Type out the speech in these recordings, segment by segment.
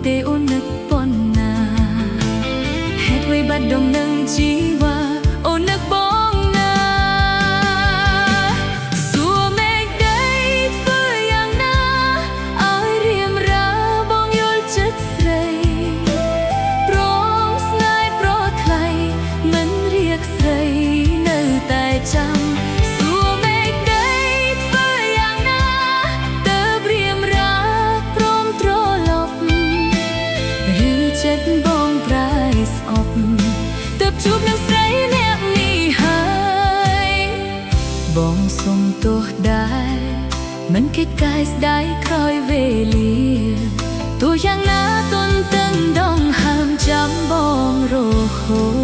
ទេអូននឹកប៉ុណ្ណាហេតុអ្វីបាត់ដងនឹងជីវ៉ាអូននឹកបងណាសួរមេឃដីធ្វើយ៉ាងណាឲ្យរៀមរាបងយល់ចិត្តស្រីព្រមស្នេហ៍ប្រថ្លៃមិនរៀកស្រីនៅតែចាំចិត្តបងប្រែស្អប់ទើបជួបនឹងស្រីអ្នកនេះហើយបងសុំទោសដែរមិនគេចកាយស្ដាយក្រោយវេលាទោះយ៉ាងណាទន់តឹងដងហើមចាំបងរហូត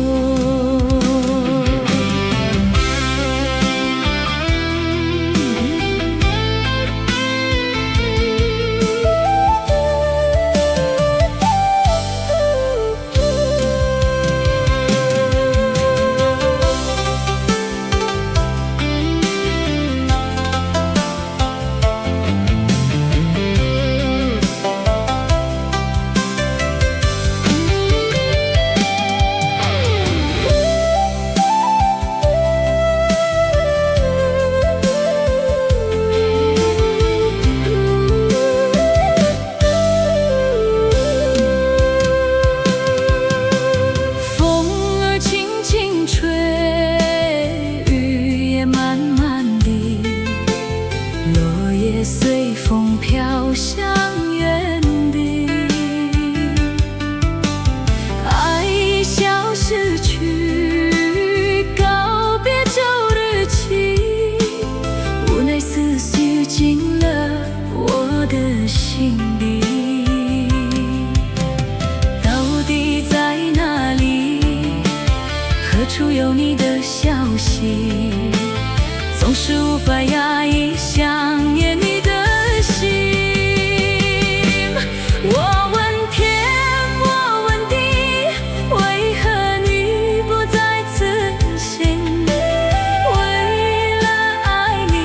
随风飘向原地，爱消失去，告别旧日期，无奈思绪进了我的心底。到底在哪里？何处有你的消息？总是无法压抑想念你的心。我问天，我问地，为何你不再此行？为了爱你，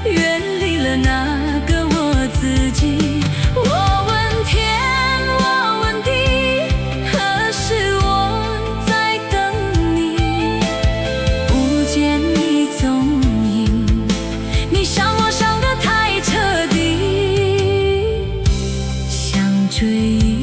远离了那个我自己。我问天，我问地，何时我在等你？不见你踪影，你伤我伤得太彻底，想追。